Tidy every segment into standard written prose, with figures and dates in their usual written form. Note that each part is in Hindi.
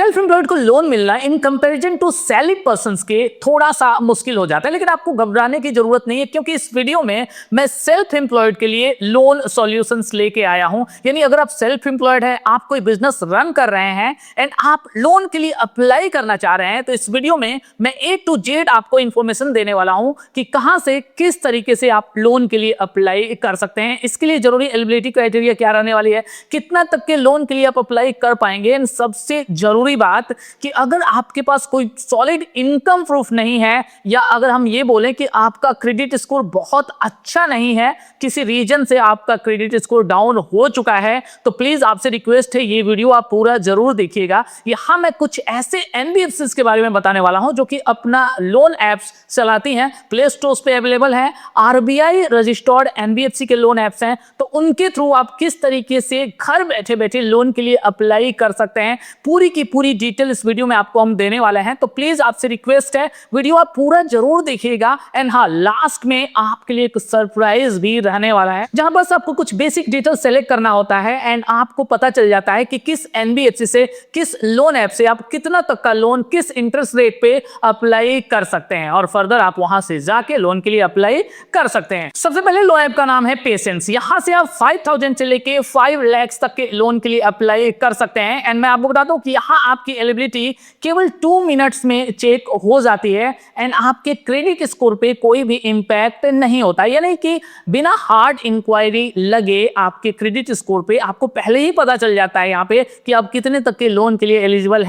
सेल्फ एम्प्लॉयड को लोन मिलना in comparison to salaried persons के थोड़ा सा मुश्किल हो जाता है, लेकिन आपको घबराने की जरूरत नहीं है क्योंकि इस वीडियो में मैं सेल्फ एम्प्लॉयड के लिए लोन सॉल्यूशंस लेके आया हूं। यानी अगर आप सेल्फ एम्प्लॉयड है, आप कोई बिजनेस रन कर रहे हैं एंड आप लोन के लिए अप्लाई करना चाह रहे हैं, तो इस वीडियो में मैं A to Z आपको इंफॉर्मेशन देने वाला हूं कि कहां से किस तरीके से आप लोन के लिए अप्लाई कर सकते हैं। इसके लिए जरूरी एलिजिबिलिटी क्राइटेरिया क्या रहने वाली है, कितना तक के लोन के लिए आप अप्लाई कर पाएंगे, एंड सबसे जरूरी बात कि अगर आपके पास कोई सॉलिड इनकम प्रूफ नहीं है, या अगर हम ये बोलें कि आपका क्रेडिट स्कोर बहुत अच्छा नहीं है, किसी रीजन से आपका क्रेडिट स्कोर डाउन हो चुका है, तो प्लीज आपसे रिक्वेस्ट है ये वीडियो आप पूरा जरूर देखिएगा। यहां मैं कुछ ऐसे एनबीएफसीज के बारे में बताने वाला हूं जो कि अपना लोन एप्स चलाती हैं, प्ले स्टोर पे अवेलेबल है, आरबीआई रजिस्टर्ड एनबीएफसी के लोन एप्स हैं, तो उनके थ्रू आप किस तरीके से घर बैठे बैठे लोन के लिए अप्लाई कर सकते हैं, पूरी की पूरी डिटेल इस वीडियो में आपको हम देने वाले हैं। तो प्लीज आपसे रिक्वेस्ट है वीडियो आप पूरा जरूर देखिएगा। एंड हाँ, लास्ट में आपके लिए एक सरप्राइज भी रहने वाला है, जहां बस आपको कुछ बेसिक डिटेल सेलेक्ट करना होता है एंड आपको पता चल जाता है कि किस एनबीएफसी से, किस लोन ऐप से आप कितना तक का लोन किस इंटरेस्ट रेट पे अप्लाई कर सकते हैं, और फर्दर आप वहां से जाके लोन के लिए अप्लाई कर सकते हैं। सबसे पहले लोन ऐप का नाम है पेशेंस। यहां से आप 5,000 से लेके 5 लाख तक के लोन के लिए अप्लाई कर सकते हैं। एंड मैं आपको बता दूं कि यहां आपकी एलिजिबिलिटी केवल 2 मिनट्स में चेक हो जाती है एंड आपके क्रेडिट स्कोर पे कोई भी इंपैक्ट नहीं होता, यानी कि बिना हार्ड इंक्वायरी लगे आपके क्रेडिट स्कोर पे आपको पहले ही पता चल जाता है यहाँ पे कि आप कितने तक के लोन के लिए एलिजिबल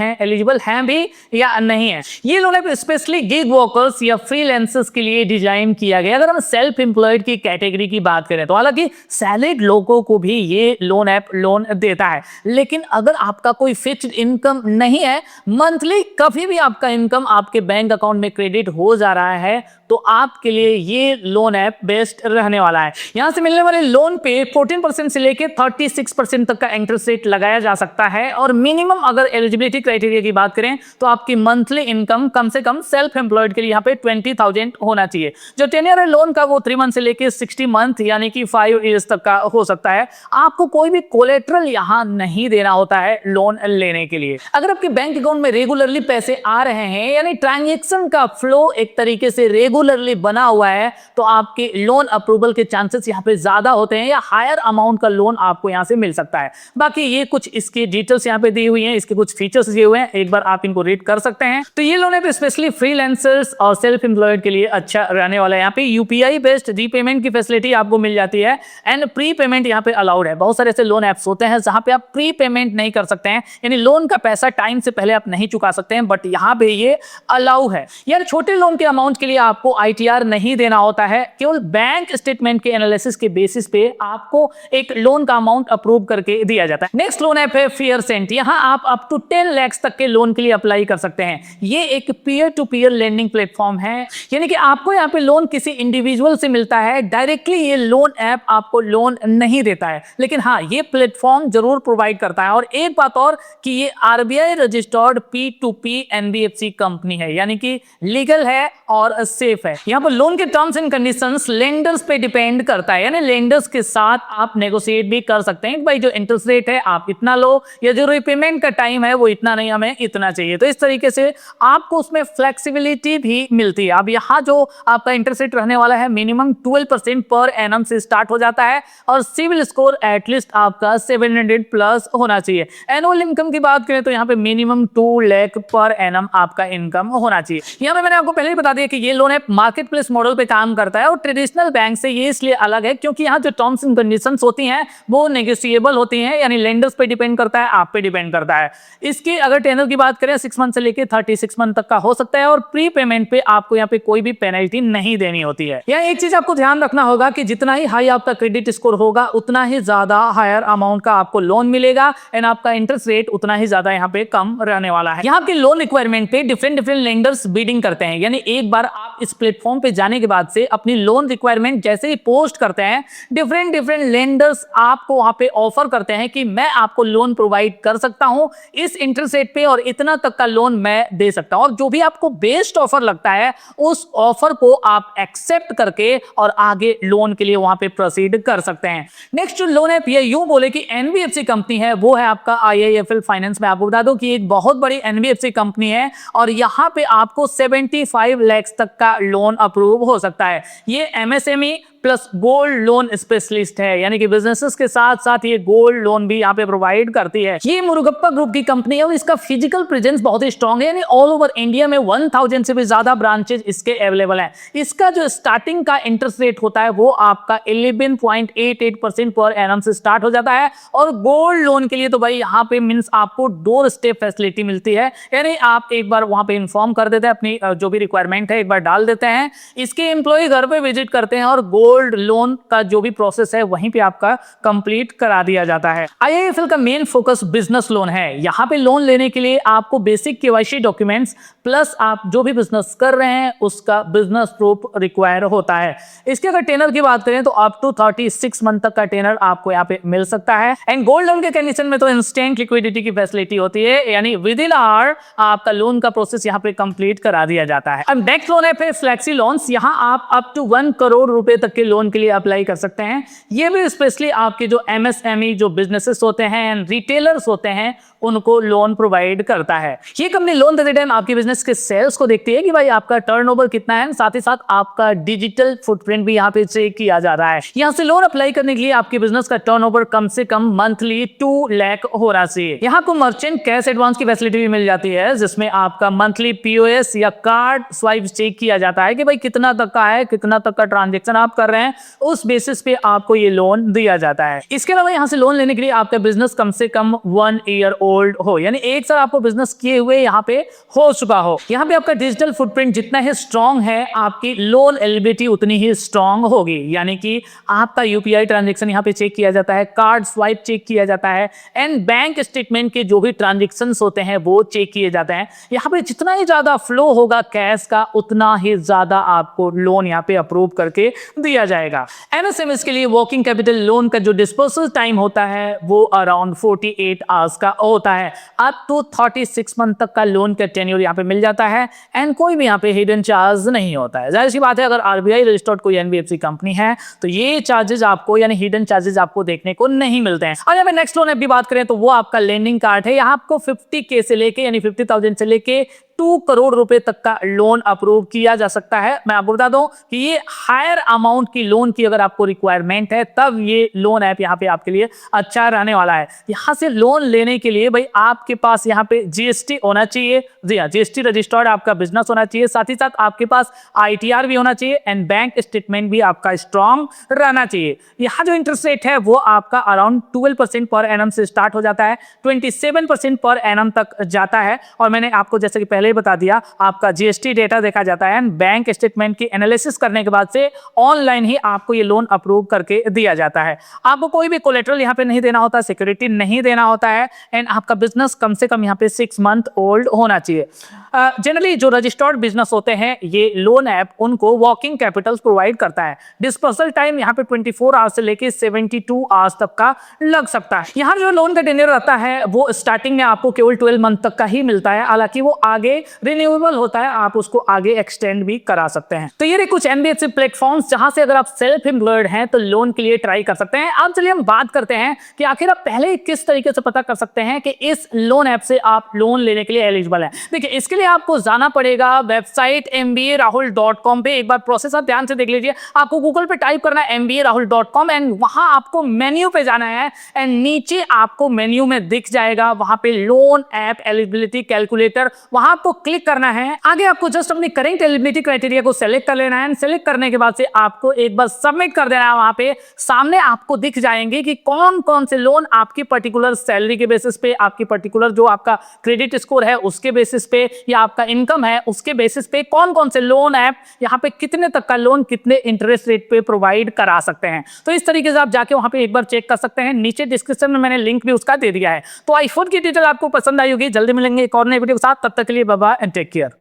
हैं भी या नहीं है। ये loan app specially gig workers या फ्रीलांसर्स के लिए डिजाइन किया गया। अगर हम सेल्फ एम्प्लॉयड की कैटेगरी की बात करें तो हालांकि सैलरीड लोगों को भी ये लोन ऐप लोन देता है, लेकिन अगर आपका कोई फिक्स्ड इनकम नहीं है, मंथली कभी भी आपका इनकम आपके बैंक अकाउंट में क्रेडिट हो जा रहा है, तो आपके लिए ये लोन ऐप बेस्ट रहने वाला है। यहां से मिलने वाले लोन पे 14% से लेके 36% तक का इंटरेस्ट रेट लगाया जा सकता है, और मिनिमम अगर एलिजिबिलिटी क्राइटेरिया की बात करें तो आपकी मंथली इनकम कम से कम सेल्फ एम्प्लॉयड के लिए यहाँ पे 20,000 होना चाहिए। जो टेन्योर है लोन का वो 3 मंथ से लेके 60 मंथ यानी कि 5 ईयर्स तक का हो सकता है। आपको कोई भी कोलेट्रल यहाँ नहीं देना होता है लोन लेने के लिए। अगर आपके बैंक अकाउंट में रेगुलरली पैसे आ रहे हैं, यानी ट्रांजेक्शन का फ्लो एक तरीके से रेगुलरली बना हुआ है, तो आपके लोन अप्रूवल के चांसेस यहाँ पे ज्यादा होते हैं, या हायर अमाउंट का लोन आपको यहाँ से मिल सकता है। बाकी ये कुछ इसकी डिटेल्स यहाँ पे दी हुई हैं, इसके कुछ फीचर्स दिए हुए हैं, एक बार आप इनको रीड कर सकते हैं। तो ये लोन है स्पेशली फ्रीलांसर्स और सेल्फ एम्प्लॉयड के लिए अच्छा रहने वाला है। यहाँ पे यूपीआई बेस्ड रीपेमेंट की फैसिलिटी आपको मिल जाती है एंड प्री पेमेंट यहाँ पे अलाउड है। बहुत सारे ऐसे लोन एप्स होते हैं जहां पे आप प्री पेमेंट नहीं कर सकते हैं, यानी लोन का पैसा टाइम से पहले आप नहीं चुका सकते हैं, बट यहाँ पे ये अलाउ है। यार छोटे लोन के अमाउंट के लिए आपको आईटीआर नहीं देना होता है, केवल बैंक स्टेटमेंट के एनालिसिस के बेसिस पे आपको एक लोन का अमाउंट अप्रूव करके दिया जाता है। नेक्स्ट लोन ऐप है फेयरसेंट। यहाँ आप अप टू 10 लाख तक के लोन के लिए अप्लाई कर सकते हैं। ये एक peer to peer lending platform है, यानी कि आपको यहाँ पे लोन किसी इंडिविजुअल से मिलता है, डायरेक्टली ये लोन ऐप आपको लोन नहीं देता है, लेकिन हाँ ये प्लेटफॉर्म जरूर प्रोवाइड करता है। और एक बात और कि ये RBI registered P2P NBFC company है, यानी कि लीगल है और सेफ है। यहाँ पर लोन के टर्म्स एंड कंडीशंस लेंडर्स पे डिपेंड करता है, यानी लेंडर्स के साथ आप नेगोशिएट भी कर सकते हैं, भाई जो इंटरेस्ट रेट है आप इतना लो, या जो रिपेमेंट का टाइम है वो इतना नहीं, हमें इतना चाहिए। तो इस तरीके से आपको उसमें फ्लेक्सिबिलिटी भी मिलती है। अब यहाँ जो आपका इंटरेस्ट रेट रहने वाला है मिनिमम 12% पर एनम से स्टार्ट हो जाता है, और सिविल स्कोर एटलीस्ट आपका 700 प्लस होना चाहिए। एनुअल इनकम की बात करें तो यहाँ पे मिनिमम 2 लाख पर एनम आपका इनकम होना चाहिए। यहाँ पे मैंने आपको पहले ही बता दिया कि ये loan app market place model पे काम करता है, और ट्रेडिशनल बैंक से ये इसलिए अलग है क्योंकि यहाँ जो टर्म्स एंड कंडीशंस होती हैं वो नेगोशिएबल होती हैं, यानी लेंडर्स पे डिपेंड करता है, आप पे डिपेंड करता है। इसकी अगर टेनर की बात करें 6 मंथ से लेकर 36 मंथ तक का हो सकता है, और प्री पेमेंट पे आपको यहाँ पे कोई भी पेनल्टी नहीं देनी होती है। यहाँ एक चीज आपको ध्यान रखना होगा कि जितना ही हाई आपका क्रेडिट स्कोर होगा उतना ही ज्यादा हायर अमाउंट का आपको लोन मिलेगा, एंड आपका इंटरेस्ट रेट उतना ही ज्यादा यहाँ पे कम रहने वाला है। यहाँ के लोन रिक्वायरमेंट पे डिफरेंट लेंडर्स बीडिंग करते हैं, यानी एक बार आप इस प्लेटफॉर्म पे जाने के बाद से अपनी लोन रिक्वायरमेंट जैसे ही पोस्ट करते हैं, डिफरेंट लेंडर्स आपको वहां पे ऑफर करते हैं कि मैं आपको लोन प्रोवाइड कर सकता हूं इस इंटरेस्ट रेट पे, और इतना तक का लोन मैं दे सकता हूं। और जो भी आपको बेस्ट ऑफर लगता है उस ऑफर को आप एक्सेप्ट करके और आगे लोन के लिए वहां पे प्रोसीड कर सकते हैं। नेक्स्ट जो लोन ऐप ये यूं बोले कि एनबीएफसी कंपनी है, वो है आपका IIFL फाइनेंस। में आपको बता बता दूं कि एक बहुत बड़ी एनबीएफसी कंपनी है और यहाँ पे आपको 75 लाख तक का लोन अप्रूव हो सकता है। ये MSME plus gold loan specialist है, यानी कि बिजनेसेस के साथ साथ ये गोल्ड लोन भी यहाँ पे प्रोवाइड करती है। ये मुरुगप्पा ग्रुप की कंपनी है और इसका फिजिकल प्रेजेंस बहुत ही स्ट्रांग है, यानी ऑल ओवर इंडिया में 1000 से भी ज्यादा ब्रांचेज इसके अवेलेबल हैं। इसका जो स्टार्टिंग का इंटरेस्ट रेट होता है वो आपका 11.88% पर एनम से स्टार्ट हो जाता है। और गोल्ड लोन के लिए तो भाई यहाँ पे मींस आपको डोर स्टेप फैसिलिटी मिलती है, यानी आप एक बार वहां पे इन्फॉर्म कर देते हैं, अपनी जो भी रिक्वायरमेंट है एक बार डाल देते हैं, इसके एम्प्लॉय घर पे विजिट करते हैं और गोल्ड लोन का जो भी प्रोसेस है वहीं पे आपका कंप्लीट करा दिया जाता है। आईआईएफएल का मेन फोकस बिजनेस लोन है। यहाँ पे लोन लेने के लिए आपको बेसिक केवाईसी डॉक्यूमेंट्स प्लस आप जो भी बिजनेस कर रहे हैं उसका बिजनेस प्रूफ रिक्वायर होता है। इसके अगर टेनर की बात करें तो अप टू 36 मंथ तक का टेनर आपको यहाँ पे मिल सकता है। एंड गोल्ड लोन के कंडीशन में तो इंस्टेंट लिक्विडिटी की फैसिलिटी होती है, यानी विद इन आवर आपका लोन का प्रोसेस यहाँ पे कंप्लीट करा दिया जाता है। अब नेक्स्ट लोन है फिर फ्लेक्सी लोन्स। यहाँ आप अप टू 1 करोड़ रुपए तक के लोन के लिए अप्लाई कर सकते हैं। ये भी स्पेशली आपके जो एमएसएमई जो बिजनेसेस होते हैं एंड रिटेलर्स होते हैं उनको लोन प्रोवाइड करता है। ये कंपनी लोन देते टाइम आपके बिजनेस के सेल्स को देखती है कि भाई आपका टर्नओवर कितना है, साथ ही साथ आपका डिजिटल फुटप्रिंट भी यहाँ पे चेक किया जा रहा है। यहाँ से लोन अप्लाई करने के लिए आपके बिजनेस का टर्नओवर कम से कम मंथली 2 लाख हो रहा चाहिए। यहाँ को मर्चेंट कैश एडवांस की फैसिलिटी भी मिल जाती है, जिसमें आपका मंथली पीओएस या कार्ड स्वाइप चेक किया जाता है कि भाई कितना तक का है, कितना तक का ट्रांजेक्शन आप कर रहे हैं, उस बेसिस पे आपको ये लोन दिया जाता है। इसके अलावा यहाँ से लोन लेने के लिए आपका बिजनेस कम से कम 1 ईयर ओल्ड हो, यानी एक साल आपको बिजनेस किए हुए यहाँ पे हो चुका हो। यहाँ पे आपका डिजिटल फुटप्रिंट जितना ही स्ट्रांग है आपकी लोन एलिजिबिलिटी उतनी ही स्ट्रांग होगी, यानी कि आपका यूपीआई ट्रांजेक्शन यहाँ पे चेक किया जाता है, कार्ड स्वाइप चेक किया जाता है एंड बैंक स्टेटमेंट के जो भी ट्रांजेक्शन होते हैं वो चेक किए जाते हैं। यहाँ पे जितना ही ज्यादा फ्लो होगा कैश का उतना ही ज्यादा आपको लोन यहाँ पे अप्रूव करके दिया जाएगा। एमएसएमई के लिए वर्किंग कैपिटल लोन का जो डिस्पर्सल टाइम होता है वो अराउंड 48 आवर्स का होता है। अप टू 36 मंथ तक का लोन का टेन्योर यहाँ पे मिल जाता है एंड कोई भी यहाँ पे हिडन चार्ज नहीं होता है। जाहिर सी बात है अगर आरबीआई रजिस्टर्ड कोई एनबीएफसी कंपनी है तो ये चार्जेस आपको यानी हिडन चार्जेस आपको देखने को नहीं मिलते हैं। और अगर नेक्स्ट लोन ऐप की बात करें तो वो आपका लेंडिंग कार्ड है। यहाँ आपको 50K से लेके यानी 50,000 से लेके 2 करोड़ रुपए तक का लोन अप्रूव किया जा सकता है। मैं आपको बता दूं कि ये हायर अमाउंट की लोन की अगर आपको रिक्वायरमेंट है तब ये लोन ऐप यहाँ पे आपके लिए अच्छा रहने वाला है। यहाँ से लोन लेने के लिए भाई आपके पास यहाँ पे जीएसटी होना चाहिए, जी हाँ जीएसटी रजिस्टर्ड आपका बिजनेस होना चाहिए, साथ ही साथ आपके पास आईटीआर भी होना चाहिए एंड बैंक स्टेटमेंट भी आपका स्ट्रांग रहना चाहिए। यहाँ जो इंटरेस्ट रेट है वो आपका अराउंड 12% पर एनम से स्टार्ट हो जाता है, 27% पर एनम तक जाता है। और मैंने आपको जैसे कि पहले बता दिया आपका जीएसटी डेटा देखा जाता है, बैंक स्टेटमेंट की एनालिसिस करने के बाद से ऑनलाइन ही आपको ये लोन अप्रूव करके दिया जाता है। आपको कोई भी कोलेटरल यहाँ पे नहीं देना होता, सिक्योरिटी नहीं देना होता है एंड आपका बिजनेस कम से कम यहाँ पे 6 मंथ ओल्ड होना चाहिए। जनरली जो रजिस्टर्ड बिजनेस होते हैं ये लोन ऐप उनको वर्किंग कैपिटल प्रोवाइड करता है। डिस्पर्सल टाइम यहाँ पे 24 आवर्स से लेके 72 आवर्स तक का लग सकता है। यहाँ जो लोन का टेन्योर रहता है वो स्टार्टिंग में आपको केवल 12 मंथ तक का ही मिलता है, हालांकि वो आगे रिन्यूएबल होता है, आप उसको आगे एक्सटेंड भी करा सकते हैं। तो ये कुछ एनबीएफसी प्लेटफॉर्म्स जहां से अगर आप सेल्फ एम्प्लॉयड हैं तो लोन के लिए ट्राई कर सकते हैं। अब चलिए हम बात करते हैं कि आखिर आप पहले किस तरीके से पता कर सकते हैं कि इस लोन ऐप से आप लोन लेने के लिए एलिजिबल हैं। देखिए इसके लिए आपको जाना पड़ेगा वेबसाइट mbarahul.com पे। एक बार प्रोसेस आप ध्यान से देख लीजिए, आपको गूगल पे टाइप करना है mbarahul.com एंड वहां आपको मेन्यू पे जाना है एंड नीचे आपको मेन्यू में दिख जाएगा वहां पे लोन ऐप एलिजिबिलिटी कैलकुलेटर, वहां आपको क्लिक करना है। आगे आपको जस्ट अपनी करेंट एलिजिबिलिटी क्राइटेरिया को सेलेक्ट कर लेना है। सेलेक्ट करने के बाद से आपको एक बार सबमिट कर देना है। वहां पे सामने आपको दिख जाएंगे कि कौन कौन से लोन आपकी पर्टिकुलर सैलरी के बेसिस पे, आपकी पर्टिकुलर जो आपका क्रेडिट स्कोर है उसके बेसिस पे या आपका इनकम है उसके बेसिस पे कौन कौन से लोन ऐप यहाँ पे कितने तक का लोन कितने इंटरेस्ट रेट पे प्रोवाइड करा सकते हैं। तो इस तरीके से आप जाके वहां पे एक बार चेक कर सकते हैं। नीचे डिस्क्रिप्शन में मैंने लिंक भी उसका दे दिया है। तो आई होप की डिटेल आपको पसंद आई होगी। जल्दी मिलेंगे एक और नई वीडियो के साथ, तब तक के लिए bye bye and take care.